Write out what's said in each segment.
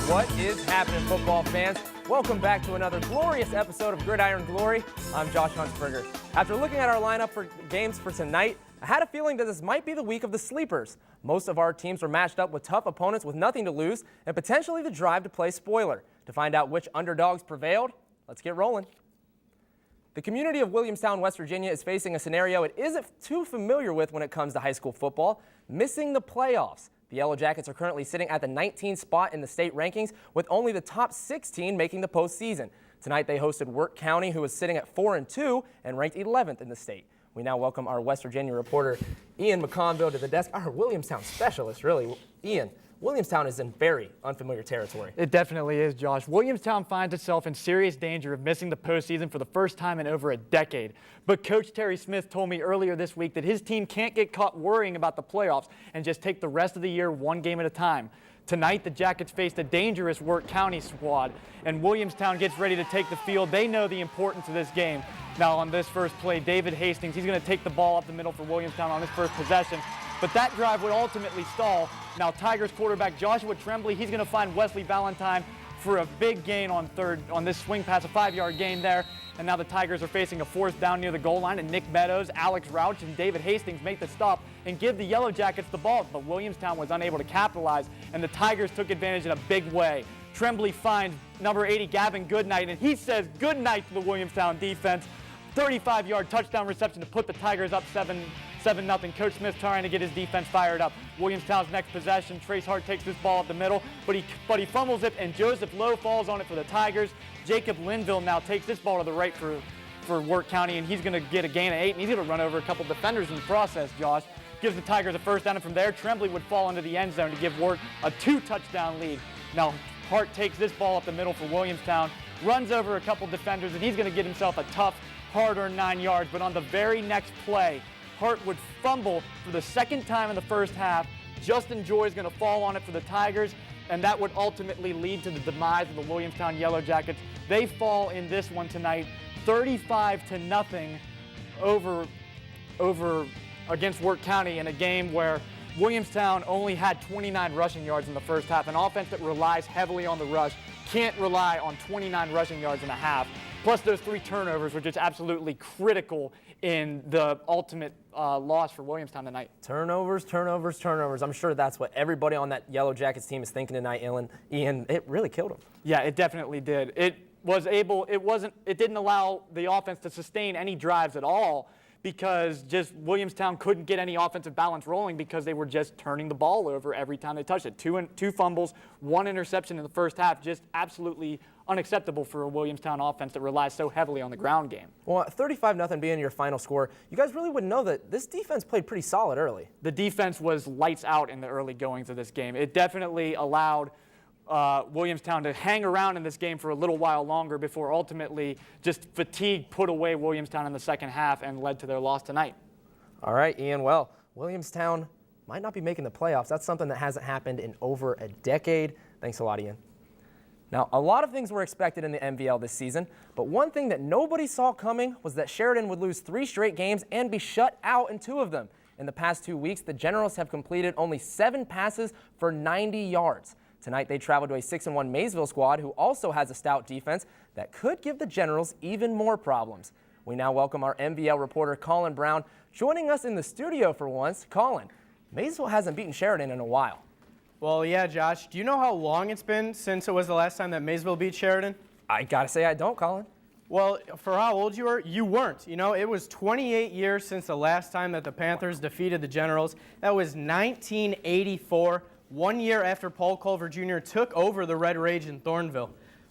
What is happening, football fans? Welcome back to another glorious episode of Gridiron Glory. I'm Jaush Huntsberger. After looking at our lineup for games for tonight, I had a feeling that this might be the week of the sleepers. Most of our teams were matched up with tough opponents with nothing to lose and potentially the drive to play spoiler. To find out which underdogs prevailed, let's get rolling. The community of Williamstown, West Virginia is facing a scenario it isn't too familiar with when it comes to high school football, missing the playoffs. The Yellow Jackets are currently sitting at the 19th spot in the state rankings, with only the top 16 making the postseason. Tonight they hosted Wirt County, who is sitting at 4-2 and ranked 11th in the state. We now welcome our West Virginia reporter, Ian McConville, to the desk. Our Williamstown specialist, really. Ian, Williamstown is in very unfamiliar territory. It definitely is, Josh. Williamstown finds itself in serious danger of missing the postseason for the first time in over a decade. But Coach Terry Smith told me earlier this week that his team can't get caught worrying about the playoffs and just take the rest of the year one game at a time. Tonight, the Jackets faced a dangerous Wirt County squad, and Williamstown gets ready to take the field. They know the importance of this game. Now, on this first play, David Hastings, he's going to take the ball up the middle for Williamstown on his first possession. But that drive would ultimately stall. Now, Tigers quarterback Joshua Tremblay, he's going to find Wesley Valentine for a big gain on third on this swing pass, a 5-yard gain there. And now the Tigers are facing a fourth down near the goal line, and Nick Meadows, Alex Rauch, and David Hastings make the stop and give the Yellow Jackets the ball. But Williamstown was unable to capitalize, and the Tigers took advantage in a big way. Tremblay finds number 80, Gavin Goodnight, and he says goodnight to the Williamstown defense. 35-yard touchdown reception to put the Tigers up 7-0. Coach Smith trying to get his defense fired up. Williamstown's next possession, Trace Hart takes this ball up the middle, but he fumbles it, and Joseph Lowe falls on it for the Tigers. Jacob Linville now takes this ball to the right for Wirt County, and he's going to get a gain of 8, and he's going to run over a couple defenders in the process, Josh. Gives the Tigers a first down, and from there, Tremblay would fall into the end zone to give Wirt a 2-touchdown lead. Now, Hart takes this ball up the middle for Williamstown, runs over a couple defenders, and he's going to get himself a tough, hard-earned 9 yards. But on the very next play, Hart would fumble for the second time in the first half. Justin Joy is going to fall on it for the Tigers, and that would ultimately lead to the demise of the Williamstown Yellow Jackets. They fall in this one tonight, 35-0 over against Wirt County in a game where Williamstown only had 29 rushing yards in the first half. An offense that relies heavily on the rush can't rely on 29 rushing yards in a half. Plus those 3 turnovers were just absolutely critical in the ultimate loss for Williamstown tonight. Turnovers. I'm sure that's what everybody on that Yellow Jackets team is thinking tonight, Ian. It really killed them. Yeah, it definitely did. It didn't allow the offense to sustain any drives at all, because just Williamstown couldn't get any offensive balance rolling because they were just turning the ball over every time they touched it. Two fumbles, 1 interception in the first half, just absolutely unacceptable for a Williamstown offense that relies so heavily on the ground game. Well, 35-0 being your final score, you guys really wouldn't know that this defense played pretty solid early. The defense was lights out in the early goings of this game. It definitely allowed Williamstown to hang around in this game for a little while longer before ultimately just fatigue put away Williamstown in the second half and led to their loss tonight. All right, Ian. Well, Williamstown might not be making the playoffs. That's something that hasn't happened in over a decade. Thanks a lot, Ian. Now, a lot of things were expected in the MVL this season, but one thing that nobody saw coming was that Sheridan would lose 3 straight games and be shut out in 2 of them. In the past 2 weeks, the Generals have completed only 7 passes for 90 yards. Tonight, they traveled to a 6-1 Maysville squad who also has a stout defense that could give the Generals even more problems. We now welcome our MVL reporter, Colin Brown, joining us in the studio for once. Colin, Maysville hasn't beaten Sheridan in a while. Well, yeah, Josh. Do you know how long it's been since it was the last time that Maysville beat Sheridan? I gotta say I don't, Colin. Well, for how old you were, you weren't. You know, it was 28 years since the last time that the Panthers defeated the Generals. That was 1984. 1 year after Paul Culver Jr. took over the Red Rage in Thornville.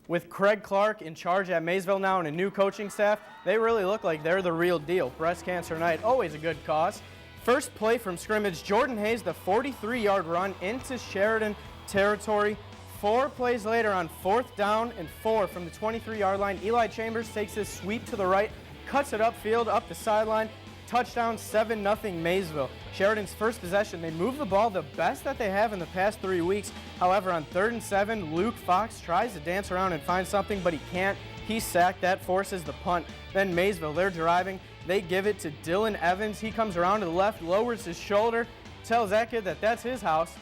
With Craig Clark in charge at Maysville now and a new coaching staff, they really look like they're the real deal. Breast Cancer Night, always a good cause. First play from scrimmage, Jordan Hayes, the 43-yard run into Sheridan territory. 4 plays later on 4th down and 4 from the 23-yard line, Eli Chambers takes this sweep to the right, cuts it upfield, up the sideline. Touchdown, 7-0 Maysville. Sheridan's first possession, they move the ball the best that they have in the past 3 weeks. However, on 3rd and 7, Luke Fox tries to dance around and find something, but he can't. He's sacked. That forces the punt. Then Maysville, they're driving. They give it to Dylan Evans. He comes around to the left, lowers his shoulder, tells that kid that that's his house.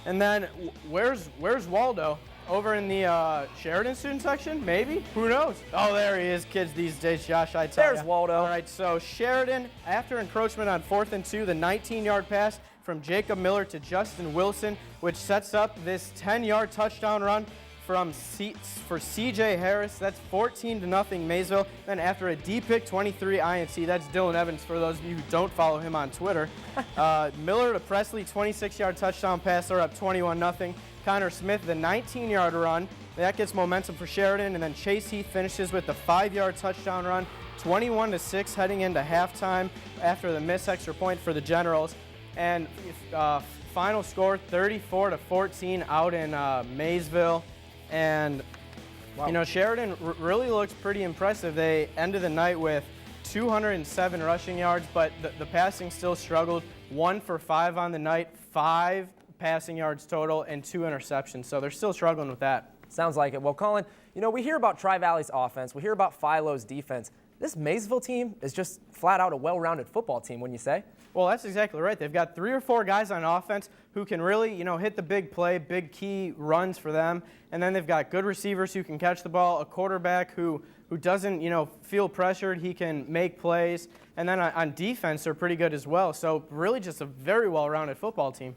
And then where's Waldo? Over in the Sheridan student section, maybe? Who knows? Oh, there he is, kids these days, Josh, I tell you. There's Waldo. All right, so Sheridan, after encroachment on 4th and 2, the 19-yard pass from Jacob Miller to Justin Wilson, which sets up this 10-yard touchdown run for C.J. Harris. That's 14-0 Maysville. Then after a D-pick 23 INT, that's Dylan Evans for those of you who don't follow him on Twitter. Miller to Presley, 26-yard touchdown pass. They're up 21-0. Connor Smith, the 19-yard run. That gets momentum for Sheridan. And then Chase Heath finishes with the 5-yard touchdown run, 21-6 heading into halftime after the missed extra point for the Generals. And final score, 34-14 out in Maysville. And, wow, you know, Sheridan really looks pretty impressive. They ended the night with 207 rushing yards, but the passing still struggled. 1 for 5 on the night, 5 passing yards total, and 2 interceptions. So they're still struggling with that. Sounds like it. Well, Colin, you know, we hear about Tri-Valley's offense. We hear about Philo's defense. This Maysville team is just flat out a well-rounded football team, wouldn't you say? Well, that's exactly right. They've got 3 or 4 guys on offense who can really, you know, hit the big play, big key runs for them. And then they've got good receivers who can catch the ball, a quarterback who doesn't, you know, feel pressured. He can make plays. And then on defense, they're pretty good as well. So really just a very well-rounded football team.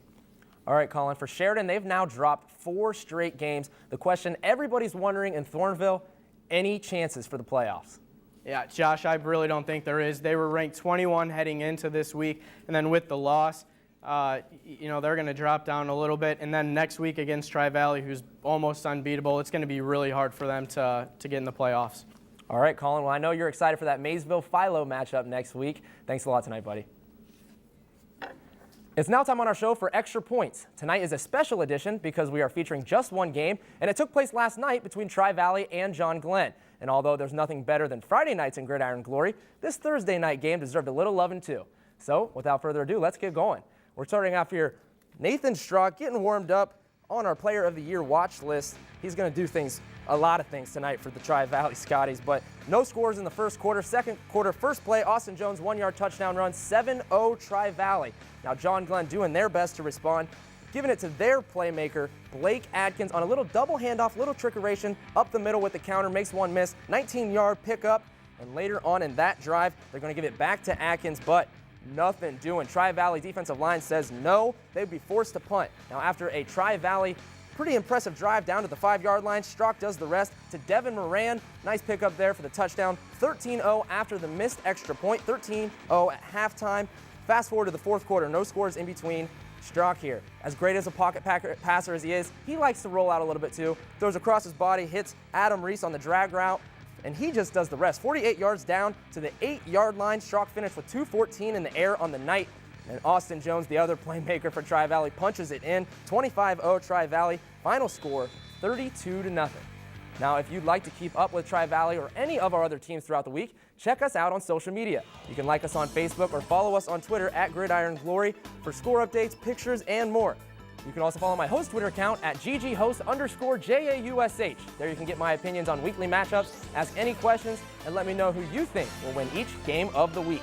All right, Colin, for Sheridan, they've now dropped 4 straight games. The question everybody's wondering in Thornville, any chances for the playoffs? Yeah, Josh, I really don't think there is. They were ranked 21 heading into this week, and then with the loss, you know, they're going to drop down a little bit. And then next week against Tri-Valley, who's almost unbeatable, it's going to be really hard for them to get in the playoffs. All right, Colin, well, I know you're excited for that Maysville-Philo matchup next week. Thanks a lot tonight, buddy. It's now time on our show for Extra Points. Tonight is a special edition because we are featuring just one game, and it took place last night between Tri-Valley and John Glenn. And although there's nothing better than Friday nights in Gridiron Glory, this Thursday night game deserved a little loving too. So, without further ado, let's get going. We're starting off here. Nathan Strzok getting warmed up on our Player of the Year watch list. He's going to do a lot of things tonight for the Tri-Valley Scotties, but no scores in the first quarter. Second quarter, first play, Austin Jones, 1-yard touchdown run, 7-0 Tri-Valley. Now John Glenn doing their best to respond, giving it to their playmaker, Blake Adkins, on a little double handoff, little trickeration, up the middle with the counter, makes one miss, 19-yard pickup, and later on in that drive, they're going to give it back to Adkins, but nothing doing. Tri-Valley defensive line says no, they'd be forced to punt. Now after a Tri-Valley pretty impressive drive down to the 5-yard line, Strzok does the rest to Devin Moran. Nice pickup there for the touchdown. 13-0 after the missed extra point, 13-0 at halftime. Fast forward to the fourth quarter, no scores in between. Strzok here, as great as a pocket passer as he is, he likes to roll out a little bit too. Throws across his body, hits Adam Reese on the drag route, and he just does the rest. 48 yards down to the 8-yard line. Strzok finished with 2:14 in the air on the night. And Austin Jones, the other playmaker for Tri-Valley, punches it in. 25-0 Tri-Valley. Final score, 32-0. Now, if you'd like to keep up with Tri-Valley or any of our other teams throughout the week, check us out on social media. You can like us on Facebook or follow us on Twitter at Gridiron Glory for score updates, pictures, and more. You can also follow my host Twitter account at gghost_JAUSH. There you can get my opinions on weekly matchups, ask any questions, and let me know who you think will win each game of the week.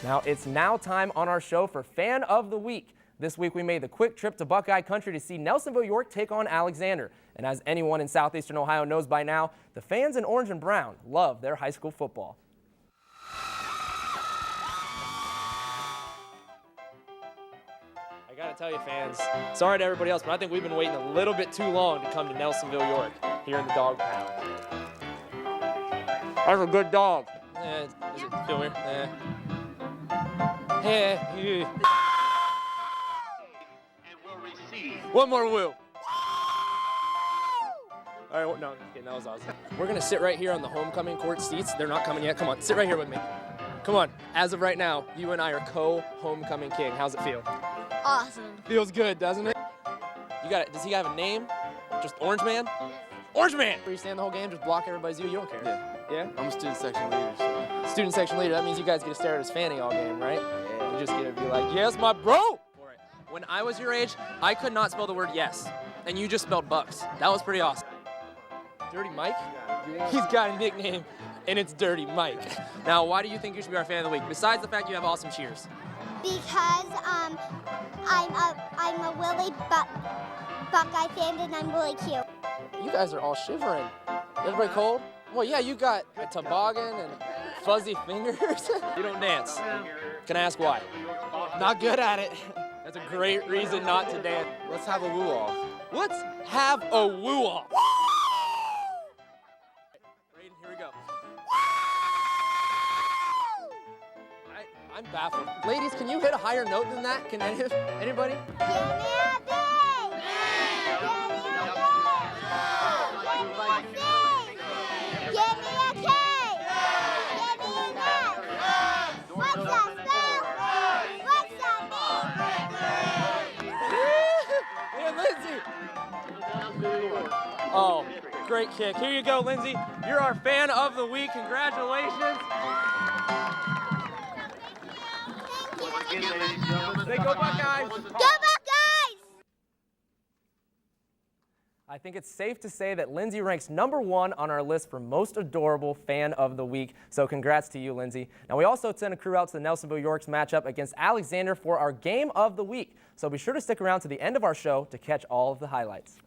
Now, it's now time on our show for Fan of the Week. This week we made the quick trip to Buckeye Country to see Nelsonville-York take on Alexander. And as anyone in southeastern Ohio knows by now, the fans in orange and brown love their high school football. I gotta tell you, fans, sorry to everybody else, but I think we've been waiting a little bit too long to come to Nelsonville-York here in the dog pound. That's a good dog. Does it feel weird? One more woo. All right, no, okay, that was awesome. We're gonna sit right here on the homecoming court seats. They're not coming yet. Come on, sit right here with me. Come on. As of right now, you and I are co-homecoming king. How's it feel? Awesome. Feels good, doesn't it? You got it. Does he have a name? Just Orange Man? Orange Man! You stand the whole game, just block everybody's view. You don't care. Yeah. Yeah? I'm a student section leader, so. Student section leader. That means you guys get to stare at his fanny all game, right? Yeah. You just get to be like, yes, my bro! When I was your age, I could not spell the word yes, and you just spelled Bucks. That was pretty awesome. Dirty Mike? He's got a nickname, and it's Dirty Mike. Now, why do you think you should be our fan of the week, besides the fact you have awesome cheers? Because I'm a Willie Buckeye fan, and I'm really cute. You guys are all shivering. Everybody cold? Well, yeah, you got a toboggan and fuzzy fingers. You don't dance. Can I ask why? Not good at it. That's a great reason not to dance. Let's have a woo-off. Let's have a woo-off. Raiden, here we go. I'm baffled. Ladies, can you hit a higher note than that? Can anybody? Give me a B! Give me a K! Give me an F! What's that spell? What's that mean? Hey, Lindsay! Oh, great kick. Here you go, Lindsay. You're our fan of the week. Congratulations. Say go Buckeyes! Go Buckeyes! I think it's safe to say that Lindsay ranks #1 on our list for most adorable fan of the week. So congrats to you, Lindsay. Now we also sent a crew out to the Nelsonville-York's matchup against Alexander for our game of the week. So be sure to stick around to the end of our show to catch all of the highlights.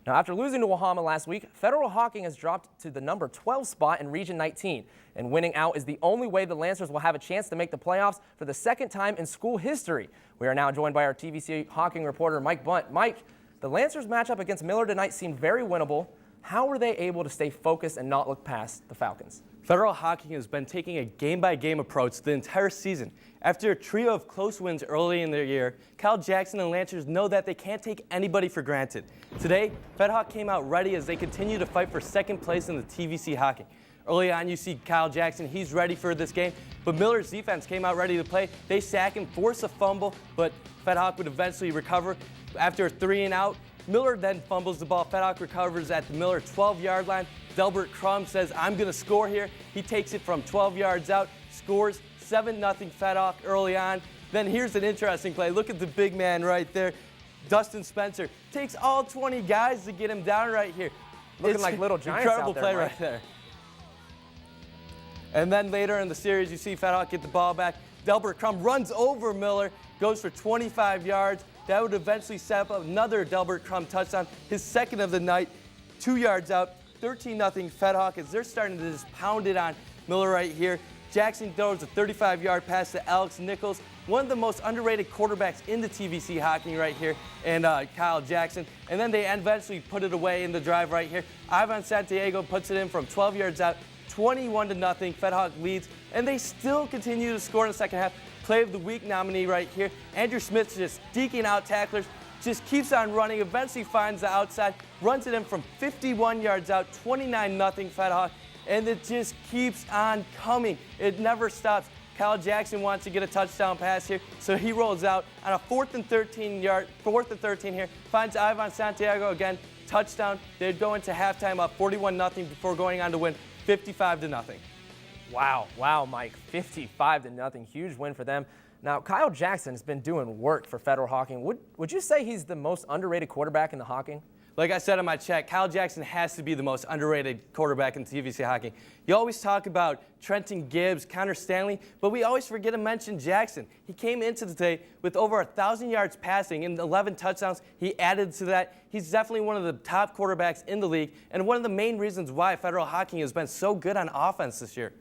Now, after losing to Wahama last week, Federal Hocking has dropped to the number 12 spot in Region 19, and winning out is the only way the Lancers will have a chance to make the playoffs for the second time in school history. We are now joined by our TVC-Hocking reporter, Mike Bunt. Mike, the Lancers matchup against Miller tonight seemed very winnable. How were they able to stay focused and not look past the Falcons? Federal Hocking has been taking a game-by-game approach the entire season. After a trio of close wins early in their year, Kyle Jackson and Lancers know that they can't take anybody for granted. Today, FedHock came out ready as they continue to fight for second place in the TVC-Hocking. Early on, you see Kyle Jackson, he's ready for this game, but Miller's defense came out ready to play. They sack him, force a fumble, but FedHock would eventually recover. After a 3-and-out, Miller then fumbles the ball. FedHock recovers at the Miller 12-yard line. Delbert Crum says, I'm going to score here. He takes it from 12 yards out, scores 7-0 FedHock early on. Then here's an interesting play. Look at the big man right there. Dustin Spencer takes all 20 guys to get him down right here. Looking like little giants incredible out there, play Mike. right there. And then later in the series, you see FedHock get the ball back. Delbert Crum runs over Miller, goes for 25 yards. That would eventually set up another Delbert Crum touchdown, his second of the night, 2 yards out, 13-0 FedHock as they're starting to just pound it on Miller right here. Jackson throws a 35-yard pass to Alex Nichols, one of the most underrated quarterbacks in the TVC-Hocking right here, and Kyle Jackson. And then they eventually put it away in the drive right here. Ivan Santiago puts it in from 12 yards out, 21-0. FedHock leads, and they still continue to score in the second half. Play of the week nominee right here. Andrew Smith's just deking out tacklers, just keeps on running, eventually finds the outside, runs it in from 51 yards out, 29-0 FedHock, and it just keeps on coming. It never stops. Kyle Jackson wants to get a touchdown pass here, so he rolls out on a 4th and 13 here, finds Ivan Santiago again, touchdown. They'd go into halftime up 41-0 before going on to win 55-0. Wow, Mike, 55-0, huge win for them. Now, Kyle Jackson has been doing work for Federal Hocking. Would you say he's the most underrated quarterback in the Hocking? Like I said in my chat, Kyle Jackson has to be the most underrated quarterback in TVC-Hocking. You always talk about Trenton Gibbs, Connor Stanley, but we always forget to mention Jackson. He came into the day with over 1,000 yards passing and 11 touchdowns. He added to that. He's definitely one of the top quarterbacks in the league and one of the main reasons why Federal Hocking has been so good on offense this year.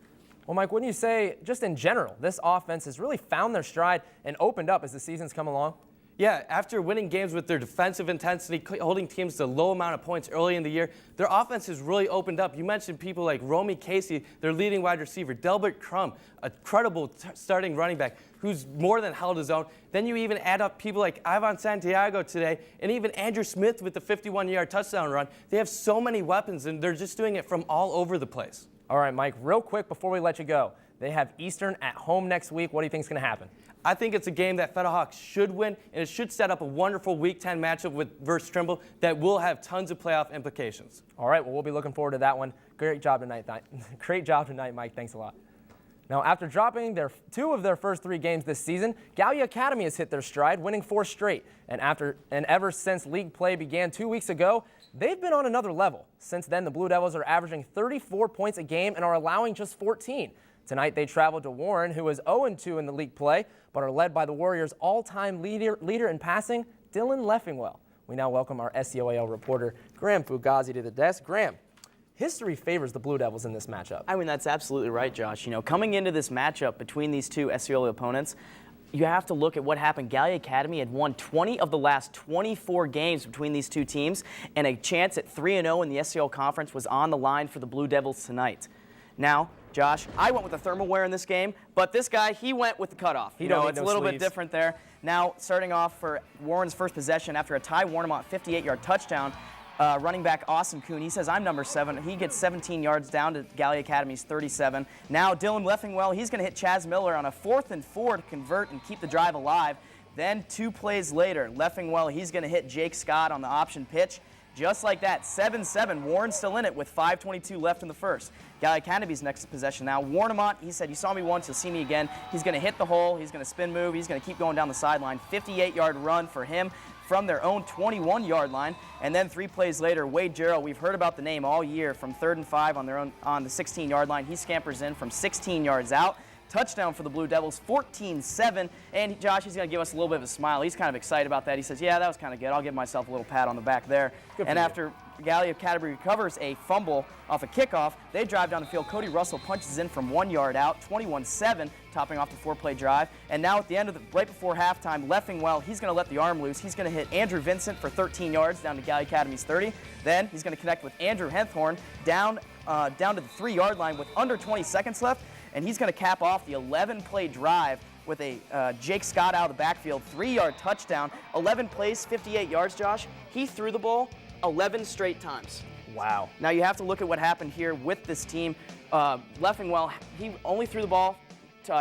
Well, Mike, wouldn't you say, just in general, this offense has really found their stride and opened up as the season's come along? Yeah, after winning games with their defensive intensity, holding teams to a low amount of points early in the year, their offense has really opened up. You mentioned people like Romy Casey, their leading wide receiver, Delbert Crum, a credible starting running back who's more than held his own. Then you even add up people like Ivan Santiago today and even Andrew Smith with the 51-yard touchdown run. They have so many weapons, and they're just doing it from all over the place. All right, Mike, real quick before we let you go, they have Eastern at home next week. What do you think is going to happen? I think it's a game that FedHock should win, and it should set up a wonderful Week 10 matchup versus Trimble that will have tons of playoff implications. All right, well, we'll be looking forward to that one. Great job tonight, Great job tonight, Mike. Thanks a lot. Now, after dropping two of their first 3 games this season, Gallia Academy has hit their stride, winning 4 straight. And ever since league play began 2 weeks ago, they've been on another level. Since then, the Blue Devils are averaging 34 points a game and are allowing just 14. Tonight, they traveled to Warren, who is 0-2 in the league play, but are led by the Warriors' all-time leader in passing, Dylan Leffingwell. We now welcome our SEOAL reporter, Graham Fugazi, to the desk. Graham, history favors the Blue Devils in this matchup. I mean, that's absolutely right, Josh. You know, coming into this matchup between these two SEOAL opponents, you have to look at what happened. Gallia Academy had won 20 of the last 24 games between these two teams, and a chance at 3-0 in the SEOAL Conference was on the line for the Blue Devils tonight. Now, Josh, I went with the thermal wear in this game, but this guy, he went with the cutoff. You know, it's a little bit different there. Now, starting off for Warren's first possession after a Ty Warnemont 58-yard touchdown, running back Austin Kuhn, he says, I'm number 7. He gets 17 yards down to Gallia Academy's 37. Now Dylan Leffingwell, he's going to hit Chaz Miller on a 4th and 4 to convert and keep the drive alive. Then 2 plays later, Leffingwell, he's going to hit Jake Scott on the option pitch. Just like that, 7-7. Warren's still in it with 5:22 left in the first. Gallia Academy's next possession now. Warnemont, he said, you saw me once, you'll see me again. He's going to hit the hole. He's going to spin move. He's going to keep going down the sideline. 58-yard run for him from their own 21-yard line. And then 3 plays later, Wade Jarrell, we've heard about the name all year, from 3rd and 5 on their own on the 16-yard line. He scampers in from 16 yards out. Touchdown for the Blue Devils, 14-7. And Josh, he's going to give us a little bit of a smile. He's kind of excited about that. He says, yeah, that was kind of good. I'll give myself a little pat on the back there. And after Gallia Academy recovers a fumble off a kickoff, they drive down the field. Cody Russell punches in from 1 yard out, 21-7, topping off the 4-play drive. And now at the end of right before halftime, Leffingwell, he's going to let the arm loose. He's going to hit Andrew Vincent for 13 yards down to Gallia Academy's 30. Then he's going to connect with Andrew Henthorn down to the 3-yard line with under 20 seconds left. And he's going to cap off the 11-play drive with a Jake Scott out of the backfield, 3-yard touchdown, 11 plays, 58 yards, Josh. He threw the ball 11 straight times. Wow. Now you have to look at what happened here with this team. Leffingwell, he only threw the ball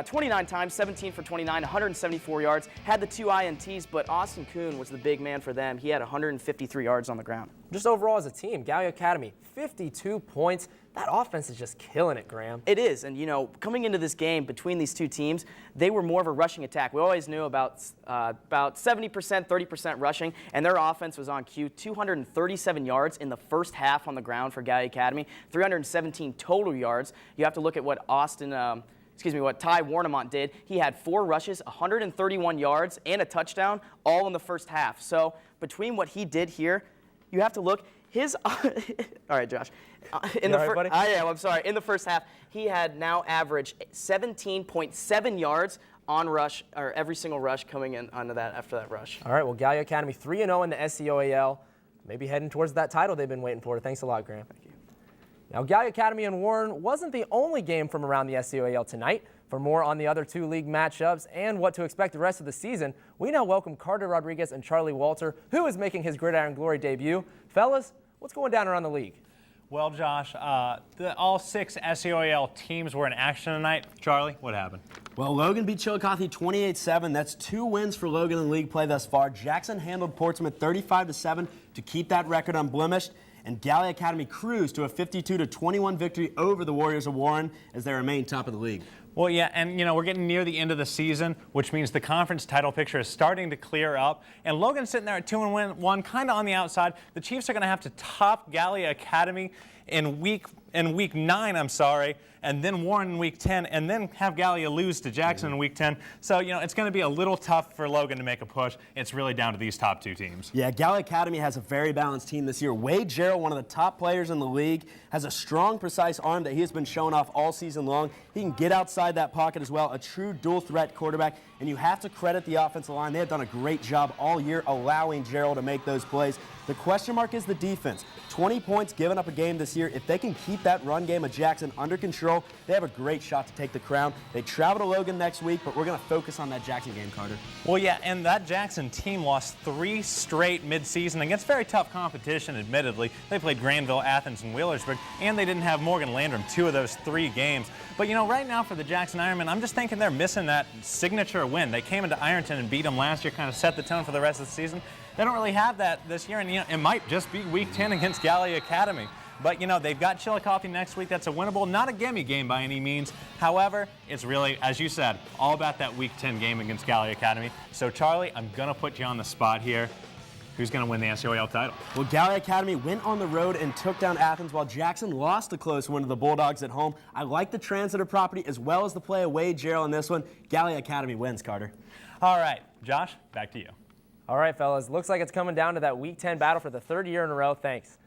29 times, 17 for 29, 174 yards, had the 2 INTs, but Austin Kuhn was the big man for them. He had 153 yards on the ground. Just overall as a team, Gallia Academy, 52 points. That offense is just killing it, Graham. It is, and you know, coming into this game between these two teams, they were more of a rushing attack. We always knew about 70%, 30% rushing, and their offense was on cue. 237 yards in the first half on the ground for Gallia Academy, 317 total yards. You have to look at what what Ty Warnemont did. He had 4 rushes, 131 yards, and a touchdown, all in the first half. So between what he did here, you have to look. All right, Josh. In the first half, he had now averaged 17.7 yards on rush, or every single rush coming in onto that after that rush. All right, well, Gallia Academy 3-0 in the SEOAL. Maybe heading towards that title they've been waiting for. Thanks a lot, Graham. Thank you. Now, Gallia Academy and Warren wasn't the only game from around the SEOAL tonight. For more on the other 2 league matchups and what to expect the rest of the season, we now welcome Carter Rodriguez and Charlie Walter, who is making his Gridiron Glory debut. Fellas, what's going down around the league? Well, Josh, all 6 SEOAL teams were in action tonight. Charlie, what happened? Well, Logan beat Chillicothe 28-7. That's 2 wins for Logan in league play thus far. Jackson handled Portsmouth 35-7 to keep that record unblemished. And Gallia Academy cruised to a 52-21 victory over the Warriors of Warren as they remain top of the league. Well, yeah, and you know, we're getting near the end of the season, which means the conference title picture is starting to clear up. And Logan's sitting there at 2-1, kind of on the outside. The Chiefs are going to have to top Gallia Academy in week 9, and then Warren in week 10, and then have Gallia lose to Jackson in week 10. So, you know, it's going to be a little tough for Logan to make a push. It's really down to these top 2 teams. Yeah, Gallia Academy has a very balanced team this year. Wade Jarrell, one of the top players in the league, has a strong, precise arm that he has been showing off all season long. He can get outside that pocket as well, a true dual-threat quarterback, and you have to credit the offensive line. They have done a great job all year allowing Jarrell to make those plays. The question mark is the defense. 20 points given up a game this year. If they can keep that run game of Jackson under control, they have a great shot to take the crown. They travel to Logan next week, but we're going to focus on that Jackson game, Carter. Well, yeah, and that Jackson team lost 3 straight midseason against very tough competition, admittedly. They played Granville, Athens, and Wheelersburg, and they didn't have Morgan Landrum 2 of those 3 games. But, you know, right now for the Jackson Ironmen, I'm just thinking they're missing that signature win. They came into Ironton and beat them last year, kind of set the tone for the rest of the season. They don't really have that this year, and you know, it might just be week 10 against Gallia Academy. But, you know, they've got Chillicothe next week. That's a winnable, not a gimme game by any means. However, it's really, as you said, all about that week 10 game against Gallia Academy. So, Charlie, I'm going to put you on the spot here. Who's going to win the SEOAL title? Well, Gallia Academy went on the road and took down Athens, while Jackson lost a close one to the Bulldogs at home. I like the transitive property as well as the play of Wade Jarrell in this one. Gallia Academy wins, Carter. All right, Josh, back to you. All right, fellas, looks like it's coming down to that Week 10 battle for the third year in a row. Thanks.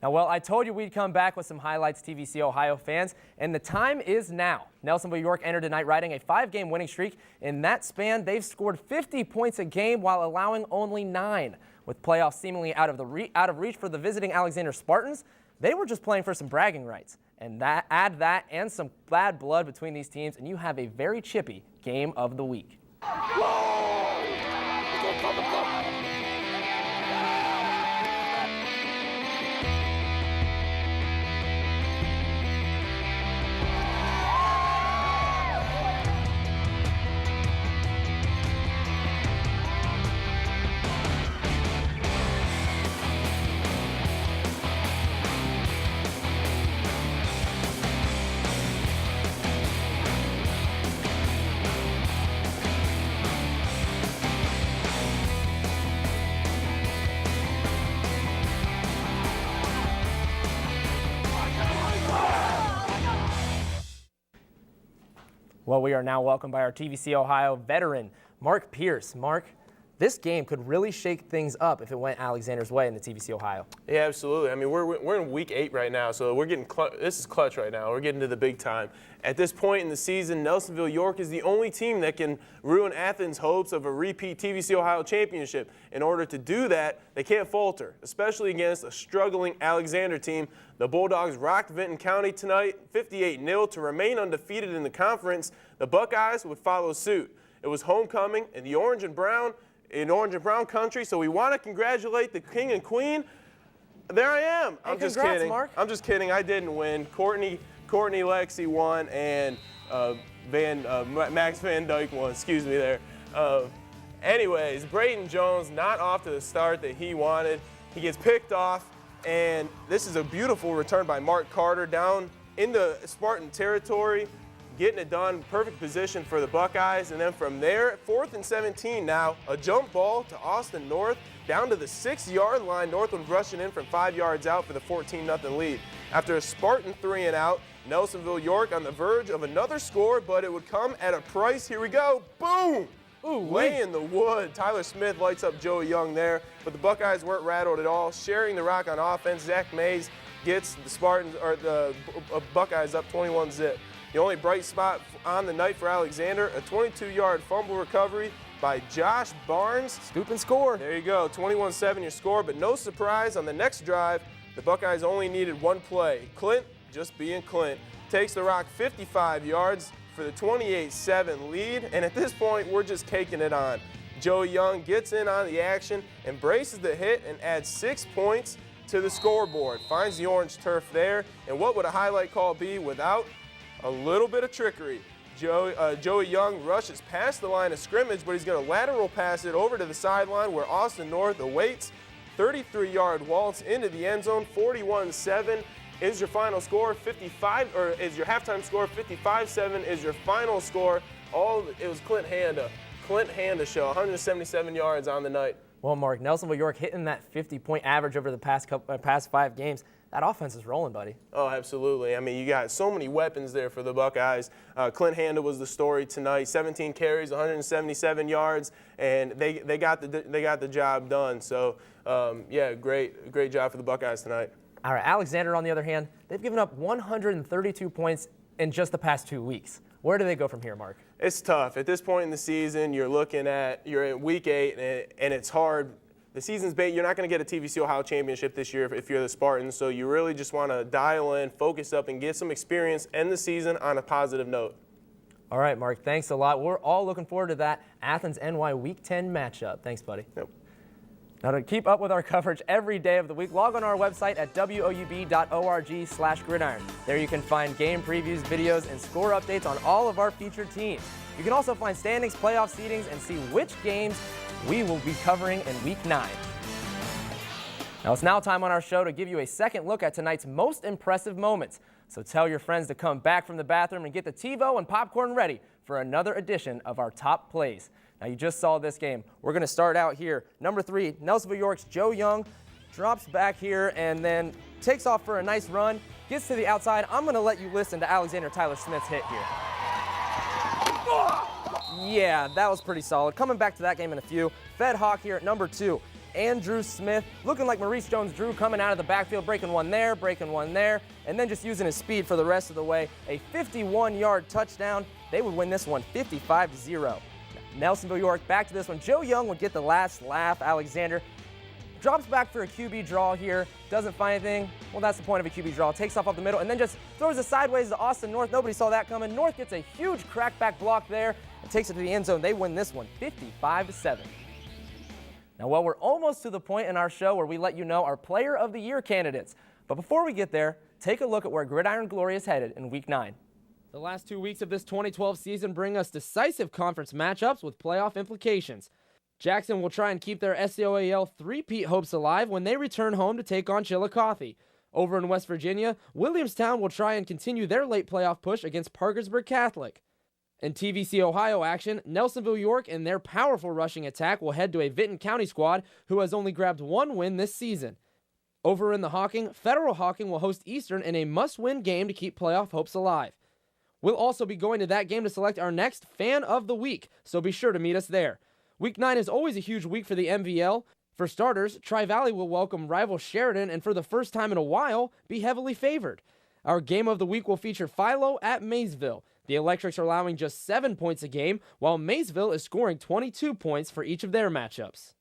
Now, well, I told you we'd come back with some highlights, TVC-Ohio fans, and the time is now. Nelsonville-York entered tonight riding a 5-game winning streak. In that span, they've scored 50 points a game while allowing only 9. With playoffs seemingly out of reach for the visiting Alexander Spartans, they were just playing for some bragging rights. And add that and some bad blood between these teams, and you have a very chippy game of the week. Well, we are now welcomed by our TVC-Ohio veteran, Mark Pierce. Mark, this game could really shake things up if it went Alexander's way in the TVC-Ohio. Yeah, absolutely. I mean, we're in week 8 right now, so we're getting this is clutch right now. We're getting to the big time. At this point in the season, Nelsonville-York is the only team that can ruin Athens' hopes of a repeat TVC-Ohio championship. In order to do that, they can't falter, especially against a struggling Alexander team. The Bulldogs rocked Vinton County tonight, 58-0, to remain undefeated in the conference. The Buckeyes would follow suit. It was homecoming in the orange and brown country, so we want to congratulate the king and queen. There I am. I'm just kidding. Mark. I'm just kidding. I didn't win. Courtney Lexi won, and Max Van Dyke won. Excuse me there. Anyways, Brayton Jones not off to the start that he wanted. He gets picked off, and this is a beautiful return by Mark Carter down in the Spartan territory, getting it done. Perfect position for the Buckeyes. And then from there, 4th and 17 now, a jump ball to Austin North down to the 6-yard line. Northwood rushing in from 5 yards out for the 14-0 lead. After a Spartan 3-and-out, Nelsonville-York on the verge of another score, but it would come at a price. Here we go. Boom! Ooh, way in the wood. Tyler Smith lights up Joey Young there, but the Buckeyes weren't rattled at all. Sharing the rock on offense, Zach Mays gets the Spartans or the Buckeyes up 21-0. The only bright spot on the night for Alexander, a 22-yard fumble recovery by Josh Barnes. Scoop and score. There you go, 21-7 your score, but no surprise on the next drive, the Buckeyes only needed one play. Clint, just being Clint, takes the rock 55 yards for the 28-7 lead, and at this point, we're just taking it on. Joey Young gets in on the action, embraces the hit, and adds 6 points to the scoreboard. Finds the orange turf there, and what would a highlight call be without a little bit of trickery? Joey Young rushes past the line of scrimmage, but he's going to lateral pass it over to the sideline where Austin North awaits. 33-yard waltz into the end zone, 41-7 is your final score. 55, or is your halftime score. 55-7 is your final score. It was Clint Handa show, 177 yards on the night. Well, Mark, Nelsonville-York hitting that 50-point average over the past 5 games. That offense is rolling, buddy. Oh, absolutely. I mean, you got so many weapons there for the Buckeyes. Clint Handa was the story tonight. 17 carries, 177 yards, and they got the job done. So, yeah, great job for the Buckeyes tonight. All right, Alexander, on the other hand, they've given up 132 points in just the past 2 weeks. Where do they go from here, Mark? It's tough. At this point in the season, you're in week 8, and it's hard. The season's bait. You're not going to get a TVC-Ohio championship this year if you're the Spartans, so you really just want to dial in, focus up, and get some experience, end the season on a positive note. All right, Mark, thanks a lot. We're all looking forward to that Athens-NY Week 10 matchup. Thanks, buddy. Yep. Now, to keep up with our coverage every day of the week, log on our website at woub.org/gridiron. There you can find game previews, videos, and score updates on all of our featured teams. You can also find standings, playoff seedings, and see which games we will be covering in Week 9. Now, it's now time on our show to give you a second look at tonight's most impressive moments. So tell your friends to come back from the bathroom and get the TiVo and popcorn ready for another edition of our top plays. Now, you just saw this game. We're going to start out here. Number 3, Nelsonville-York's Joe Young drops back here and then takes off for a nice run, gets to the outside. I'm going to let you listen to Alexander Tyler Smith's hit here. Yeah, that was pretty solid. Coming back to that game in a few. Fed Hawk here at number 2. Andrew Smith, looking like Maurice Jones-Drew, coming out of the backfield, breaking one there, and then just using his speed for the rest of the way. A 51-yard touchdown. They would win this one 55-0. Nelsonville-York back to this one. Joe Young would get the last laugh. Alexander drops back for a QB draw here, doesn't find anything. Well, that's the point of a QB draw. Takes off the middle and then just throws it sideways to Austin North. Nobody saw that coming. North gets a huge crackback block there and takes it to the end zone. They win this one 55-7. Now, well, we're almost to the point in our show where we let you know our Player of the Year candidates. But before we get there, take a look at where Gridiron Glory is headed in Week 9. The last 2 weeks of this 2012 season bring us decisive conference matchups with playoff implications. Jackson will try and keep their SEOAL three-peat hopes alive when they return home to take on Chillicothe. Over in West Virginia, Williamstown will try and continue their late playoff push against Parkersburg Catholic. In TVC-Ohio action, Nelsonville-York and their powerful rushing attack will head to a Vinton County squad who has only grabbed one win this season. Over in the Hocking, Federal Hocking will host Eastern in a must-win game to keep playoff hopes alive. We'll also be going to that game to select our next Fan of the Week, so be sure to meet us there. Week 9 is always a huge week for the MVL. For starters, Tri-Valley will welcome rival Sheridan and for the first time in a while, be heavily favored. Our game of the week will feature Philo at Maysville. The Electrics are allowing just 7 points a game, while Maysville is scoring 22 points for each of their matchups.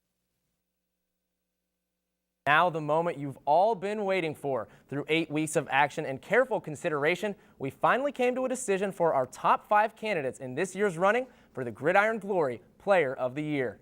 Now the moment you've all been waiting for. Through 8 weeks of action and careful consideration, we finally came to a decision for our top 5 candidates in this year's running for the Gridiron Glory Player of the Year.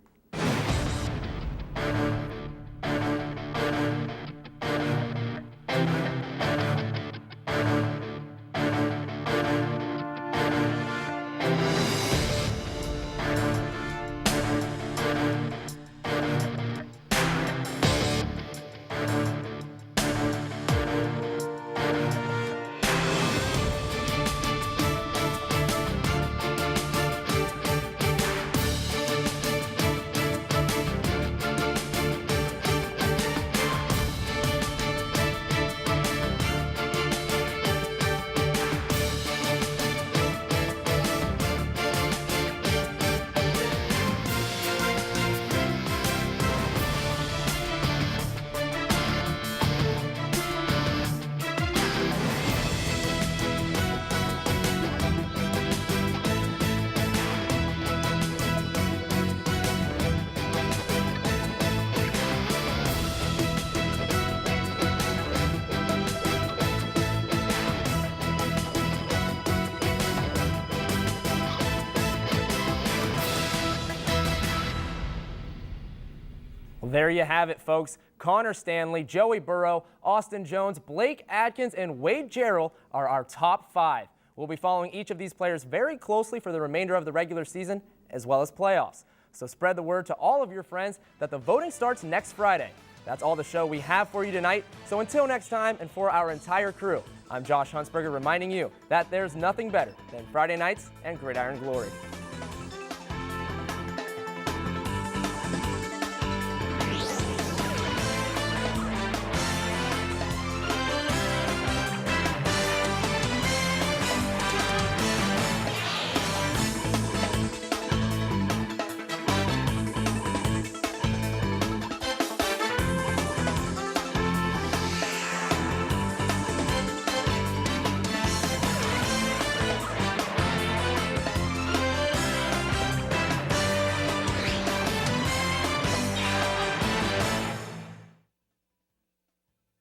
There you have it, folks. Connor Stanley, Joey Burrow, Austin Jones, Blake Atkins, and Wade Jarrell are our top 5. We'll be following each of these players very closely for the remainder of the regular season as well as playoffs. So spread the word to all of your friends that the voting starts next Friday. That's all the show we have for you tonight. So until next time, and for our entire crew, I'm Jaush Huntsberger reminding you that there's nothing better than Friday nights and Gridiron Glory.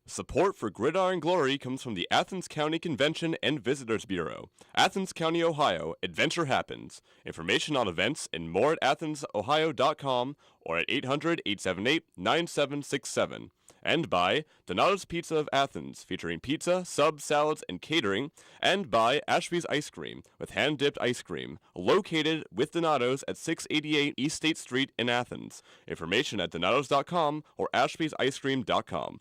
Support for Gridiron Glory comes from the Athens County Convention and Visitors Bureau. Athens County, Ohio, Adventure Happens. Information on events and more at AthensOhio.com or at 800-878-9767. And by Donato's Pizza of Athens, featuring pizza, subs, salads, and catering. And by Ashby's Ice Cream, with hand-dipped ice cream, located with Donato's at 688 East State Street in Athens. Information at donatos.com or ashby'sicecream.com.